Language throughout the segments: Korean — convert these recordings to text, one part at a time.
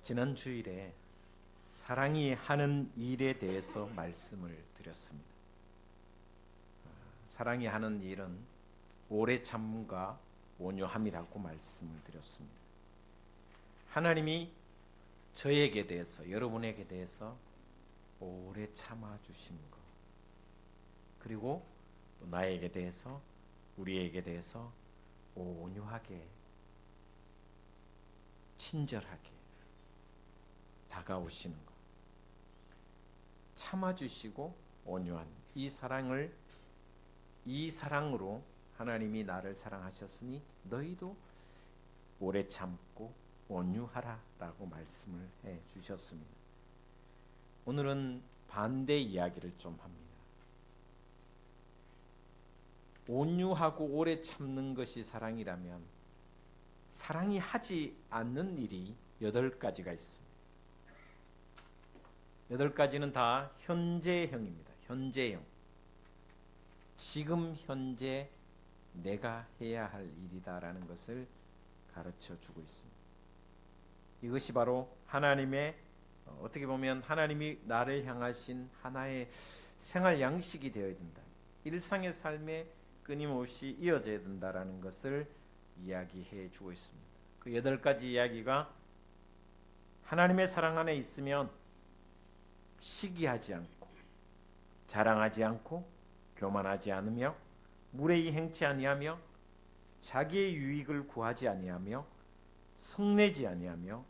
지난 주일에 사랑이 하는 일에 대해서 말씀을 드렸습니다. 사랑이 하는 일은 오래 참음과 온유함이라고 말씀을 드렸습니다. 하나님이 저에게 대해서, 여러분에게 대해서 오래 참아주시는 것, 그리고 또 나에게 대해서, 우리에게 대해서 온유하게, 친절하게 다가오시는 것, 참아주시고 온유한 이 사랑으로 하나님이 나를 사랑하셨으니 너희도 오래 참고 온유하라라고 말씀을 해 주셨습니다. 오늘은 반대 이야기를 좀 합니다. 온유하고 오래 참는 것이 사랑이라면 사랑이 하지 않는 일이 8가지가 있습니다. 8가지는 다 현재형입니다. 현재형. 지금 현재 내가 해야 할 일이다라는 것을 가르쳐 주고 있습니다. 이것이 바로 하나님의, 어떻게 보면 하나님이 나를 향하신 하나의 생활 양식이 되어야 된다. 일상의 삶에 끊임없이 이어져야 된다라는 것을 이야기해 주고 있습니다. 그 8가지 이야기가 하나님의 사랑 안에 있으면 시기하지 않고, 자랑하지 않고, 교만하지 않으며, 무례히 행치 아니하며, 자기의 유익을 구하지 아니하며, 성내지 아니하며,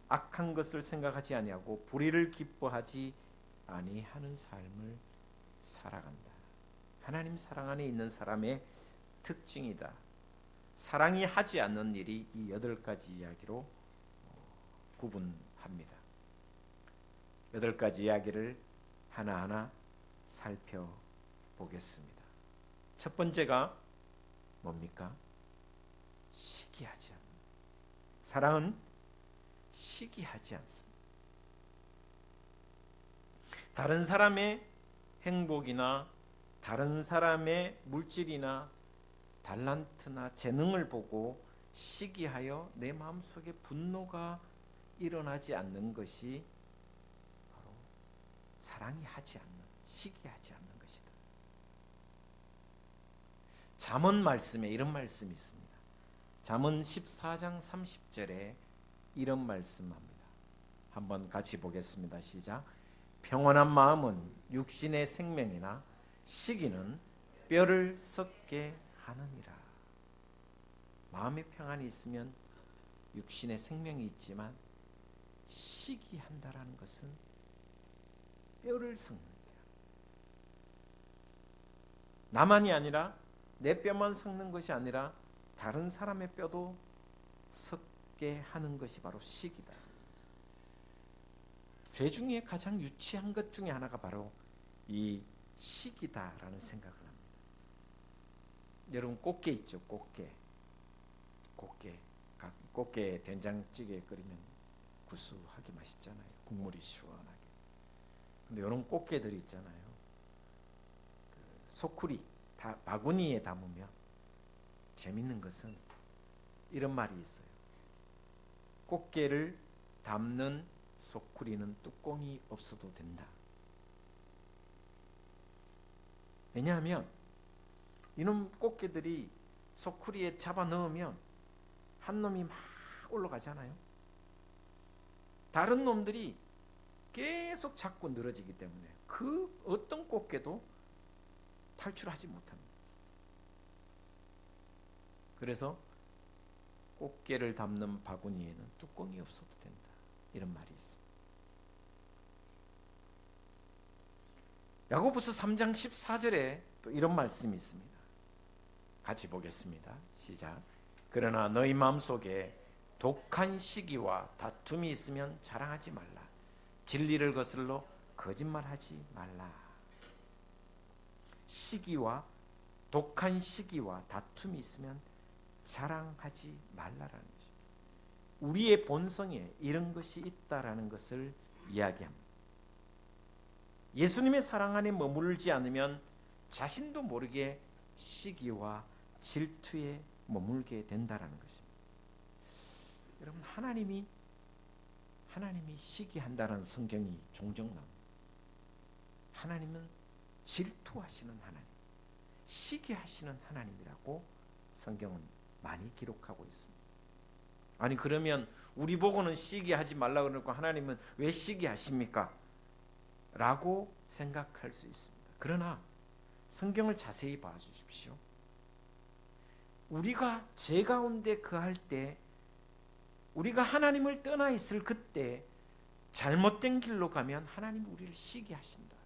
악한 것을 생각하지 아니하고, 불의를 기뻐하지 아니하는 삶을 살아간다. 하나님 사랑 안에 있는 사람의 특징이다. 사랑이 하지 않는 일이 이 8가지 이야기로 구분합니다. 8가지 이야기를 하나하나 살펴보겠습니다. 첫 번째가 뭡니까? 시기하지 않는. 사랑은 시기하지 않습니다. 다른 사람의 행복이나 다른 사람의 물질이나 달란트나 재능을 보고 시기하여 내 마음속에 분노가 일어나지 않는 것이 바로 사랑이 하지 않는, 시기하지 않는 것이다. 잠언 말씀에 이런 말씀이 있습니다. 잠언 14장 30절에 이런 말씀합니다. 한번 같이 보겠습니다. 시작. 평온한 마음은 육신의 생명이나 시기는 뼈를 썩게 하느니라. 마음의 평안이 있으면 육신의 생명이 있지만 시기한다라는 것은 뼈를 썩는 거야. 나만이 아니라 내 뼈만 썩는 것이 아니라 다른 사람의 뼈도 썩게 하는 것이 바로 시기다. 죄 중에 가장 유치한 것 중에 하나가 바로 이 시기다라는 생각을 합니다. 여러분 꽃게 있죠? 꽃게 된장찌개 끓이면 구수하게 맛있잖아요. 국물이 시원하게. 근데 이런 꽃게들이 있잖아요. 소쿠리 바구니에 담으면 재밌는 것은 이런 말이 있어요. 꽃게를 담는 소쿠리는 뚜껑이 없어도 된다. 왜냐하면 이놈 꽃게들이 소쿠리에 잡아 넣으면 한 놈이 막 올라가잖아요. 다른 놈들이 계속 잡고 늘어지기 때문에 그 어떤 꽃게도 탈출하지 못합니다. 그래서 꽃게를 담는 바구니에는 뚜껑이 없어도 된다. 이런 말이 있습니다. 야고보서 3장 14절에 또 이런 말씀이 있습니다. 같이 보겠습니다. 시작. 그러나 너희 마음속에 독한 시기와 다툼이 있으면 자랑하지 말라. 진리를 거슬러 거짓말하지 말라. 독한 시기와 다툼이 있으면 자랑하지 말라라는 것입니다. 우리의 본성에 이런 것이 있다라는 것을 이야기합니다. 예수님의 사랑 안에 머물지 않으면 자신도 모르게 시기와 질투에 머물게 된다라는 것입니다. 여러분, 하나님이 하나님이 시기한다는 성경이 종종 나옵니다. 하나님은 질투하시는 하나님, 시기하시는 하나님이라고 성경은 많이 기록하고 있습니다. 아니 그러면 우리 보고는 시기하지 말라 그러고 하나님은 왜 시기하십니까? 라고 생각할 수 있습니다. 그러나 성경을 자세히 봐주십시오. 우리가 죄 가운데 거할 때, 우리가 하나님을 떠나 있을 그때 잘못된 길로 가면 하나님이 우리를 시기하신다.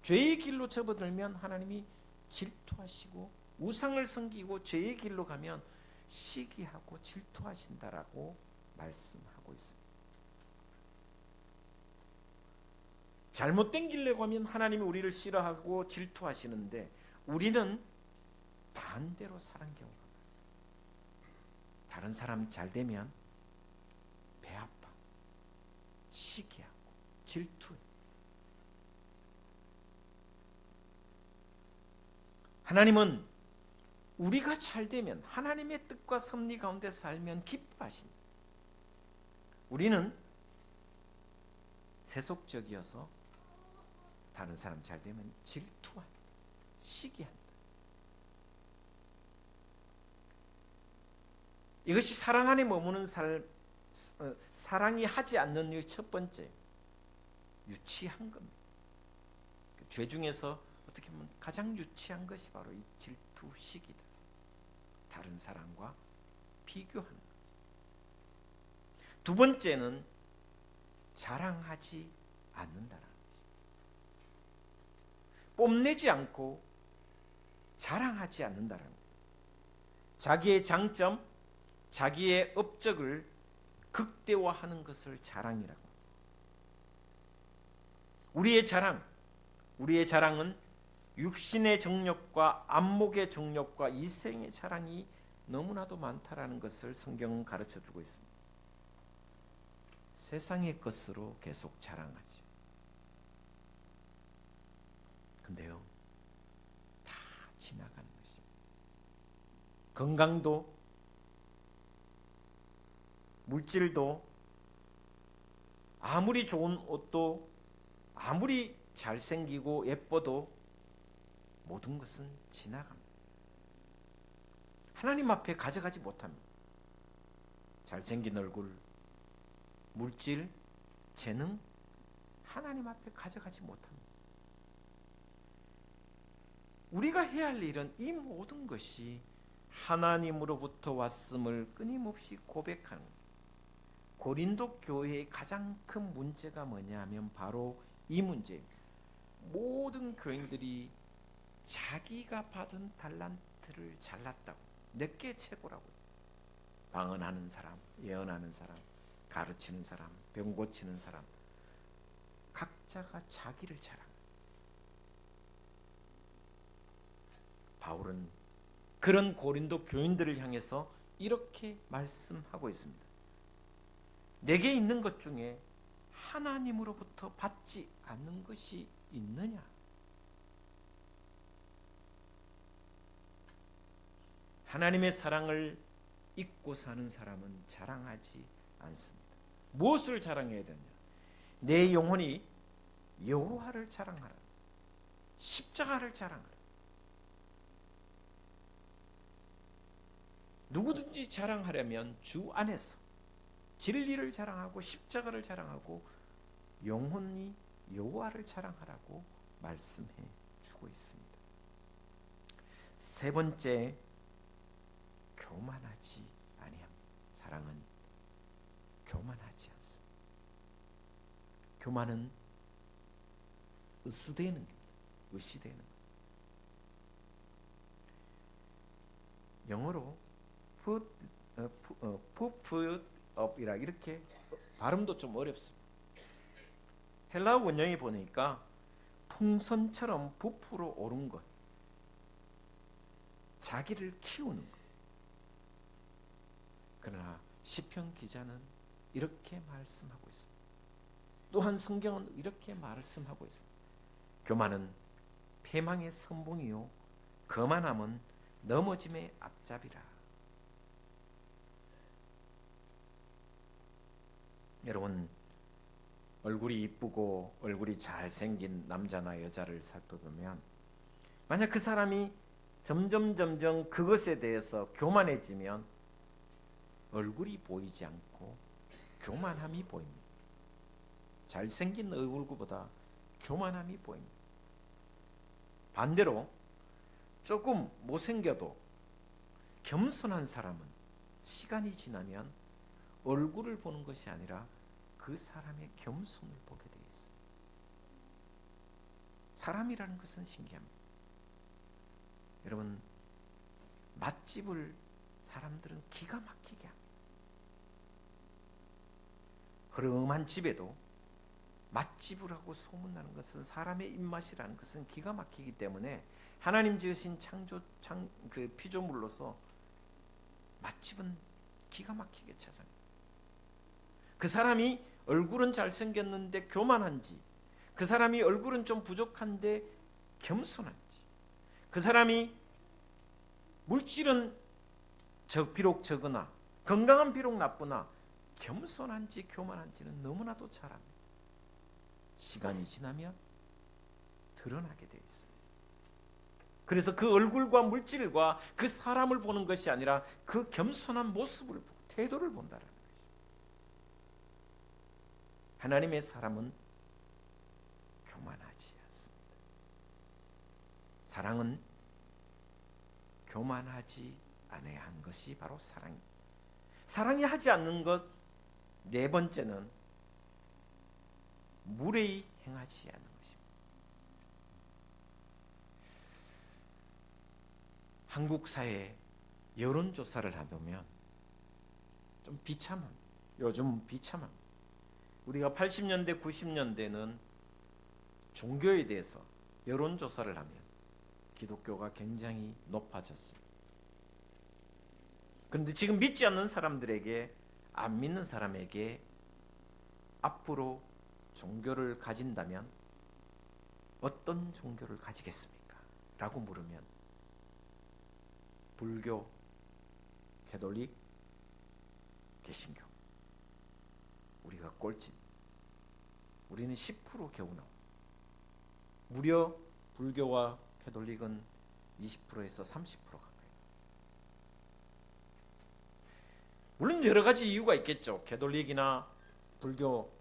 죄의 길로 접어들면 하나님이 질투하시고, 우상을 섬기고 죄의 길로 가면 시기하고 질투하신다라고 말씀하고 있습니다. 잘못된 길로 가면 하나님이 우리를 싫어하고 질투하시는데 우리는 반대로 사는 경우가 많습니다. 다른 사람 잘 되면 배 아파, 시기하고 질투해. 하나님은 우리가 잘 되면, 하나님의 뜻과 섭리 가운데 살면 기뻐하신다. 우리는 세속적이어서 다른 사람 잘 되면 질투한다, 시기한다. 이것이 사랑 안에 머무는 사랑이 하지 않는 일 첫 번째, 유치한 겁니다. 죄 중에서 어떻게 보면 가장 유치한 것이 바로 이 질투, 시기다. 다른 사람과 비교하는 것. 두 번째는 자랑하지 않는다라는 것입니다. 뽐내지 않고 자랑하지 않는다라는 것입니다. 자기의 장점, 자기의 업적을 극대화하는 것을 자랑이라고 합니다. 우리의 자랑은 육신의 정욕과 안목의 정욕과 이생의 자랑이 너무나도 많다라는 것을 성경은 가르쳐주고 있습니다. 세상의 것으로 계속 자랑하지. 근데요, 다 지나가는 것입니다. 건강도, 물질도, 아무리 좋은 옷도, 아무리 잘생기고 예뻐도 모든 것은 지나갑니다. 하나님 앞에 가져가지 못합니다. 잘생긴 얼굴, 물질, 재능, 하나님 앞에 가져가지 못합니다. 우리가 해야 할 일은 이 모든 것이 하나님으로부터 왔음을 끊임없이 고백하는 것. 고린도 교회의 가장 큰 문제가 뭐냐 하면 바로 이 문제입니다. 모든 교인들이 자기가 받은 달란트를 잘났다고, 내게 최고라고, 방언하는 사람, 예언하는 사람, 가르치는 사람, 병 고치는 사람, 각자가 자기를 자랑. 바울은 그런 고린도 교인들을 향해서 이렇게 말씀하고 있습니다. 내게 있는 것 중에 하나님으로부터 받지 않는 것이 있느냐? 하나님의 사랑을 잊고 사는 사람은 자랑하지 않습니다. 무엇을 자랑해야 되냐? 내 영혼이 여호와를 자랑하라. 십자가를 자랑하라. 누구든지 자랑하려면 주 안에서 진리를 자랑하고 십자가를 자랑하고 영혼이 여호와를 자랑하라고 말씀해 주고 있습니다. 세 번째, 교만하지 아니합니다. 사랑은 교만하지 않습니다. 교만은 의시되는 겁니다. 의시되는 것. 영어로 puffed up이라 이렇게 발음도 좀 어렵습니다. 헬라어 원형에 보니까 풍선처럼 부풀어 오른 것, 자기를 키우는 것. 그러나 시편 기자는 이렇게 말씀하고 있습니다. 또한 성경은 이렇게 말씀하고 있습니다. 교만은 패망의 선봉이요 거만함은 넘어짐의 앞잡이라. 여러분, 얼굴이 이쁘고 얼굴이 잘생긴 남자나 여자를 살펴보면 만약 그 사람이 점점 그것에 대해서 교만해지면 얼굴이 보이지 않고 교만함이 보입니다. 잘생긴 얼굴보다 교만함이 보입니다. 반대로 조금 못생겨도 겸손한 사람은 시간이 지나면 얼굴을 보는 것이 아니라 그 사람의 겸손을 보게 돼 있어요. 사람이라는 것은 신기합니다. 여러분, 맛집을 사람들은 기가 막히게 합니다. 흐름한 집에도 맛집을 하고 소문나는 것은 사람의 입맛이라는 것은 기가 막히기 때문에 하나님 지으신 그 피조물로서 맛집은 기가 막히게 찾아냅니다. 그 사람이 얼굴은 잘생겼는데 교만한지, 그 사람이 얼굴은 좀 부족한데 겸손한지, 그 사람이 물질은 비록 적으나 건강은 비록 나쁘나 겸손한지 교만한지는 너무나도 잘 압니다. 시간이 지나면 드러나게 되어 있습니다. 그래서 그 얼굴과 물질과 그 사람을 보는 것이 아니라 그 겸손한 모습을 보고 태도를 본다는 것입니다. 하나님의 사람은 교만하지 않습니다. 사랑은 교만하지 않아야 한 것이 바로 사랑입니다. 사랑이 하지 않는 것 네 번째는 무례히 행하지 않는 것입니다. 한국 사회 여론조사를 해보면 좀 비참합니다. 요즘 비참합니다. 우리가 80년대, 90년대는 종교에 대해서 여론조사를 하면 기독교가 굉장히 높아졌습니다. 그런데 지금 믿지 않는 사람들에게, 안 믿는 사람에게 앞으로 종교를 가진다면 어떤 종교를 가지겠습니까? 라고 물으면 불교, 가톨릭, 개신교, 우리가 꼴찌. 우리는 10% 겨우 나옵니다. 무려 불교와 가톨릭은 20%에서 30% 가까이. 물론 여러 가지 이유가 있겠죠. 가톨릭이나 불교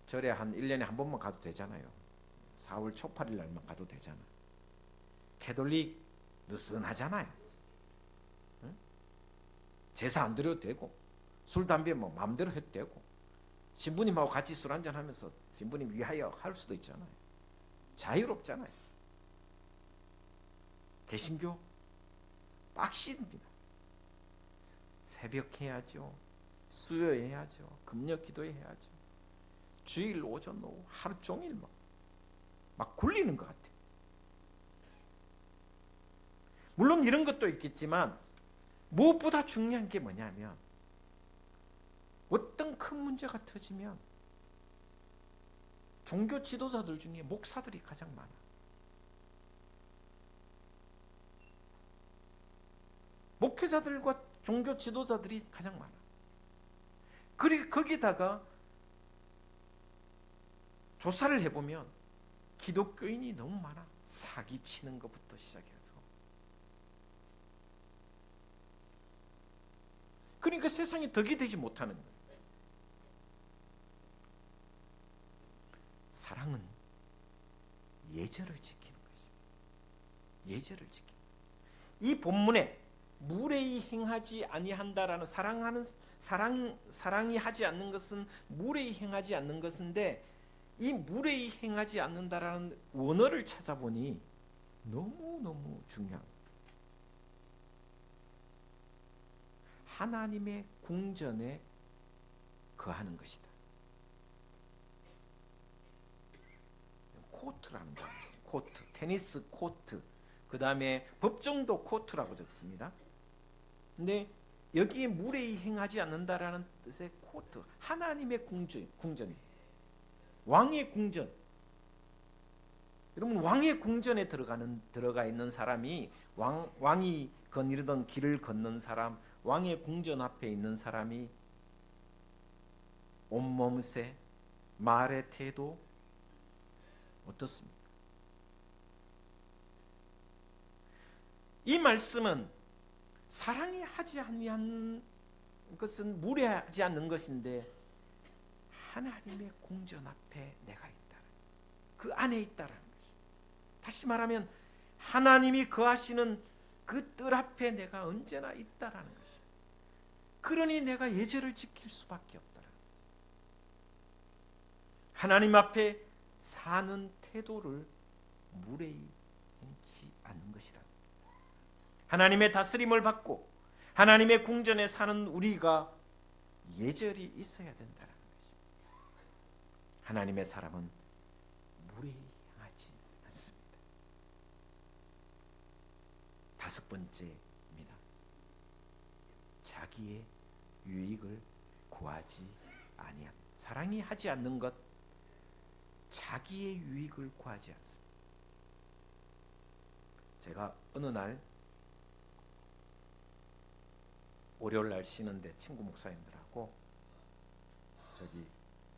절에 한 1년에 한 번만 가도 되잖아요. 4월 초팔일 날만 가도 되잖아. 가톨릭 느슨하잖아요. 응? 제사 안 드려도 되고 술 담배 마음대로 해도 되고 신부님하고 같이 술 한잔 하면서 신부님 위하여 할 수도 있잖아요. 자유롭잖아요. 개신교 빡십니다. 새벽 해야죠. 수요해야죠. 금요 기도해야죠. 주일 오전 오후 하루 종일 막 굴리는 것 같아요. 물론 이런 것도 있겠지만 무엇보다 중요한 게 뭐냐면 어떤 큰 문제가 터지면 종교 지도자들 중에 목사들이 가장 많아. 목회자들과 종교 지도자들이 가장 많아. 그리고 거기다가 조사를 해보면 기독교인이 너무 많아. 사기치는 것부터 시작해서. 그러니까 세상에 덕이 되지 못하는 거예요. 사랑은 예절을 지키는 것입니다. 예절을 지키는. 이 본문에 무례히 행하지 아니한다라는 사랑이 하지 않는 것은 무례히 행하지 않는 것인데 이 무례히 행하지 않는다라는 원어를 찾아보니 너무너무 중요합니다. 하나님의 궁전에 거하는 것이다. 코트라는 단어 있어요. 코트, 테니스 코트, 그 다음에 법정도 코트라고 적습니다. 근데 여기에 무례히 행하지 않는다라는 뜻의 코트, 하나님의 궁전이 왕의 궁전. 여러분, 왕의 궁전에 들어가 있는 사람이 왕이 거니르던 길을 걷는 사람, 왕의 궁전 앞에 있는 사람이 온몸새, 말의 태도 어떻습니까? 이 말씀은 사랑이 하지 아니한 것은 무례하지 않는 것인데 하나님의 궁전 앞에 내가 있다. 그 안에 있다라는 것입니다. 다시 말하면 하나님이 거하시는 그 뜰 앞에 내가 언제나 있다라는 것입니다. 그러니 내가 예절을 지킬 수밖에 없다라는 것입니다. 하나님 앞에 사는 태도를 무례히 행치 않는 것이라. 하나님의 다스림을 받고 하나님의 궁전에 사는 우리가 예절이 있어야 된다는 것입니다. 하나님의 사람은 무례히 행하지 않습니다. 다섯 번째입니다. 자기의 유익을 구하지 아니함. 사랑이 하지 않는 것, 자기의 유익을 구하지 않습니다. 제가 어느 날 월요일 날 쉬는데 친구 목사님들하고 저기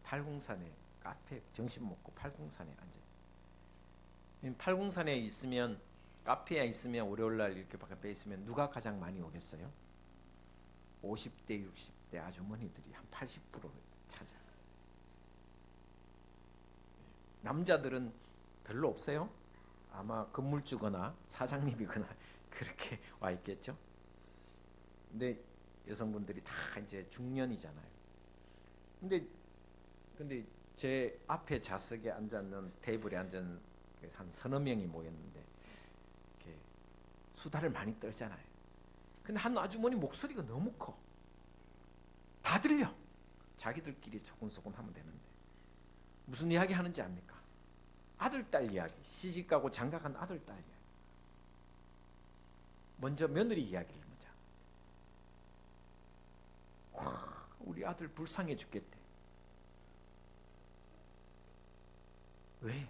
팔공산에 카페 점심 먹고 팔공산에 앉아요. 팔공산에 있으면 카페에 있으면 월요일 날 이렇게 밖에 있으면 누가 가장 많이 오겠어요? 50대 60대 아주머니들이 한 80%를 차지해요. 남자들은 별로 없어요. 아마 건물주거나 사장님이거나 그렇게 와 있겠죠. 근데 여성분들이 다 이제 중년이잖아요. 근데 제 앞에 좌석에 앉았는 테이블에 앉은 한 서너 명이 모였는데 이렇게 수다를 많이 떨잖아요. 근데 한 아주머니 목소리가 너무 커. 다 들려. 자기들끼리 조곤조곤 하면 되는데 무슨 이야기 하는지 압니까? 아들 딸 이야기. 시집가고 장가간 아들 딸 이야기. 먼저 며느리 이야기를 먼저. 와, 우리 아들 불쌍해 죽겠대. 왜?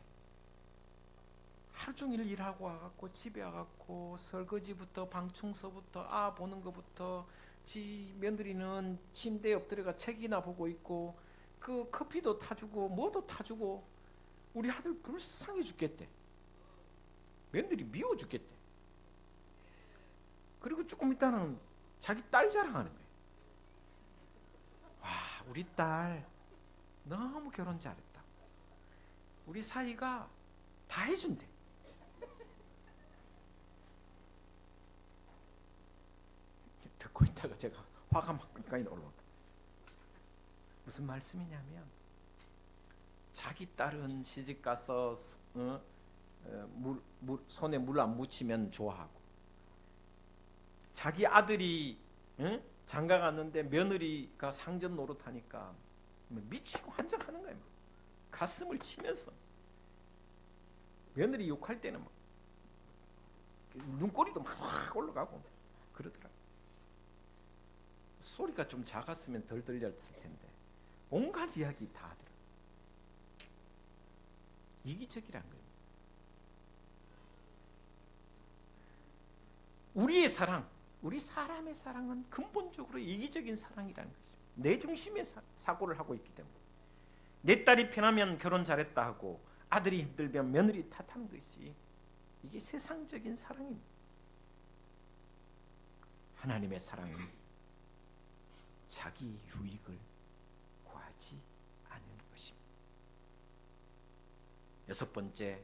하루 종일 일하고 와갖고 집에 와갖고 설거지부터 방 청소부터 보는 것부터 지 며느리는 침대에 엎드려가 책이나 보고 있고 그 커피도 타주고 뭐도 타주고 우리 아들 불쌍해 죽겠대. 며느리 미워 죽겠대. 그리고 조금 있다는 자기 딸 자랑하는 거예요. 와, 우리 딸 너무 결혼 잘했다. 우리 사이가 다 해준대. 듣고 있다가 제가 화가 막 올라온다. 무슨 말씀이냐면 자기 딸은 시집 가서 손에 물 안 묻히면 좋아하고 자기 아들이 장가 갔는데 며느리가 상전 노릇하니까 미치고 환장하는 거예요. 가슴을 치면서 며느리 욕할 때는 막 눈꼬리도 막 확 올라가고 그러더라. 소리가 좀 작았으면 덜 들렸을 텐데 온갖 이야기 다 하더라. 이기적이란 거예요. 우리의 사랑, 우리 사람의 사랑은 근본적으로 이기적인 사랑이라는 것입니다. 내 중심의 사고를 하고 있기 때문에 내 딸이 편하면 결혼 잘했다 하고 아들이 힘들면 며느리 탓하는 것이 이게 세상적인 사랑입니다. 하나님의 사랑은 자기 유익을 구하지 않는 것입니다. 여섯 번째,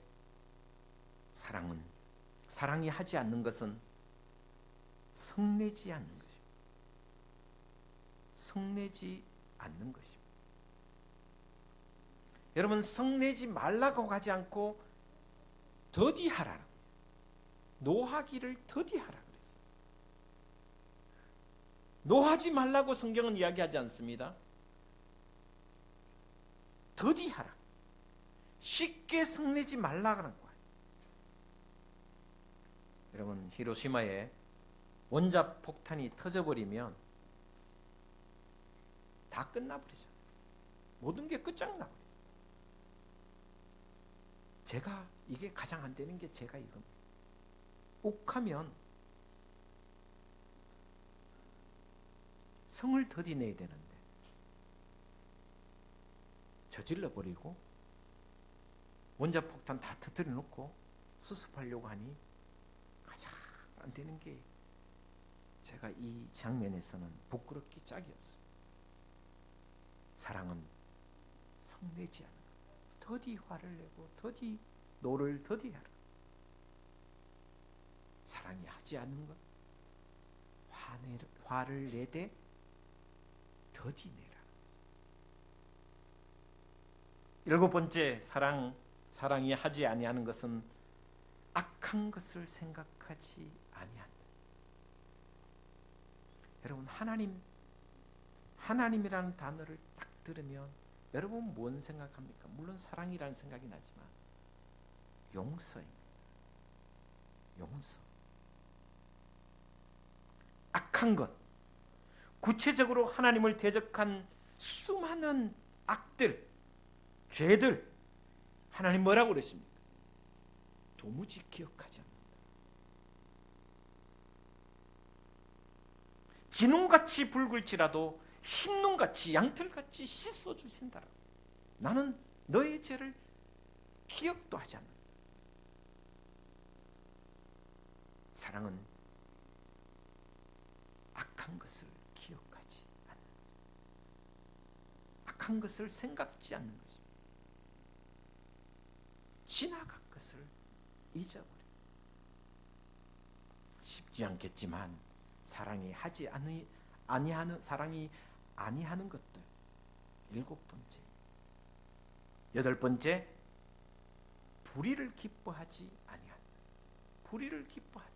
사랑이 하지 않는 것은 성내지 않는 것입니다. 성내지 않는 것입니다. 여러분, 성내지 말라고 하지 않고 더디하라. 노하기를 더디하라 그랬어요. 노하지 말라고 성경은 이야기하지 않습니다. 더디하라. 쉽게 성내지 말라는 거예요. 여러분, 히로시마에 원자 폭탄이 터져버리면 다 끝나버리죠. 모든 게 끝장나버리죠. 제가 이게 가장 안 되는 게 제가 이겁니다. 욱하면 성을 더디 내야 되는데 저질러 버리고 원자폭탄 다 터뜨려 놓고 수습하려고 하니 가장 안 되는 게, 제가 이 장면에서는 부끄럽기 짝이 없습니다. 사랑은 성내지 않는 것, 더디 화를 내고 더디 노를 더디 하라. 사랑이 하지 않는 것, 화를 내되 더디 내라. 일곱 번째, 사랑이 하지 아니하는 것은 악한 것을 생각하지 아니한다. 여러분, 하나님이라는 단어를 딱 들으면 여러분 뭔 생각합니까? 물론 사랑이라는 생각이 나지만 용서입니다. 용서. 악한 것, 구체적으로 하나님을 대적한 수많은 악들, 죄들, 하나님 뭐라고 그랬습니까? 도무지 기억하지 않는다. 진홍같이 붉을지라도 흰눈같이 양털같이 씻어주신다. 나는 너의 죄를 기억도 하지 않는다. 사랑은 악한 것을 기억하지 않는, 악한 것을 생각지 않는 것입니다. 지나간 것을 잊어버려. 쉽지 않겠지만 사랑이 아니하는 것들. 일곱 번째, 여덟 번째, 불의를 기뻐하지 아니한다. 불의를 기뻐하지.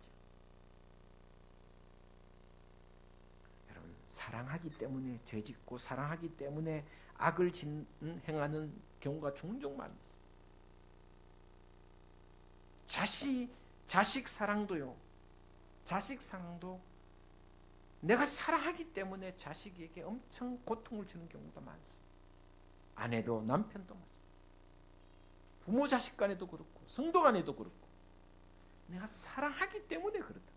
여러분, 사랑하기 때문에 죄짓고 사랑하기 때문에 악을 행하는 경우가 종종 많이 있습니다. 자식 사랑도요. 자식 사랑도 내가 사랑하기 때문에 자식에게 엄청 고통을 주는 경우도 많습니다. 아내도 남편도 마찬가지. 부모 자식 간에도 그렇고 성도 간에도 그렇고 내가 사랑하기 때문에 그렇다.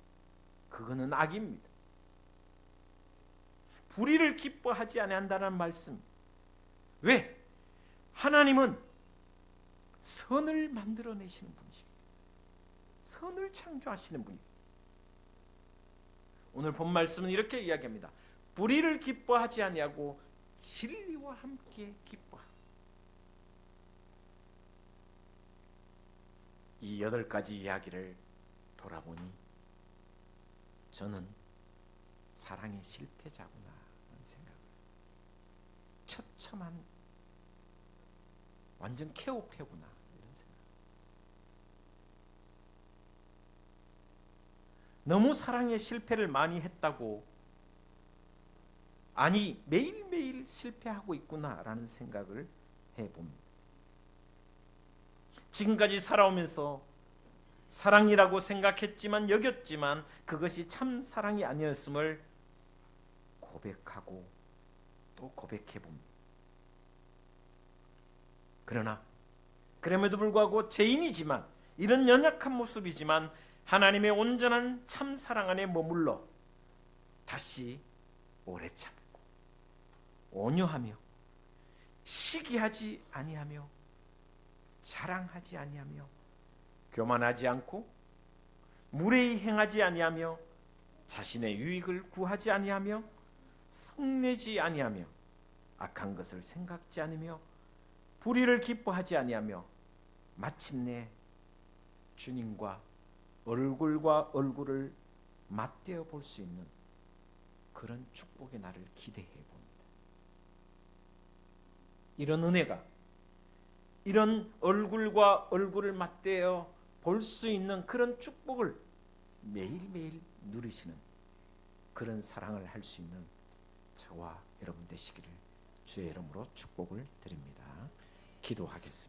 그거는 악입니다. 불의를 기뻐하지 아니한다는 말씀. 왜? 하나님은 선을 만들어내시는 분이십니다. 선을 창조하시는 분입니다. 오늘 본 말씀은 이렇게 이야기합니다. 불의를 기뻐하지 아니하고 진리와 함께 기뻐하라. 이 8가지 이야기를 돌아보니 저는 사랑의 실패자구나 하는 생각을, 처참한 완전 케오패구나 이런 생각. 너무 사랑의 실패를 많이 했다고, 아니 매일매일 실패하고 있구나라는 생각을 해봅니다. 지금까지 살아오면서 사랑이라고 생각했지만 여겼지만 그것이 참 사랑이 아니었음을 고백하고 또 고백해봅니다. 그러나 그럼에도 불구하고 죄인이지만, 이런 연약한 모습이지만 하나님의 온전한 참 사랑 안에 머물러 다시 오래 참고 온유하며 시기하지 아니하며 자랑하지 아니하며 교만하지 않고 무례히 행하지 아니하며 자신의 유익을 구하지 아니하며 성내지 아니하며 악한 것을 생각지 않으며 불의를 기뻐하지 아니하며 마침내 주님과 얼굴과 얼굴을 맞대어 볼 수 있는 그런 축복의 날을 기대해 봅니다. 이런 은혜가, 이런 얼굴과 얼굴을 맞대어 볼 수 있는 그런 축복을 매일매일 누리시는 그런 사랑을 할 수 있는 저와 여러분 되시기를 주의 이름으로 축복을 드립니다. 기도하겠습니다.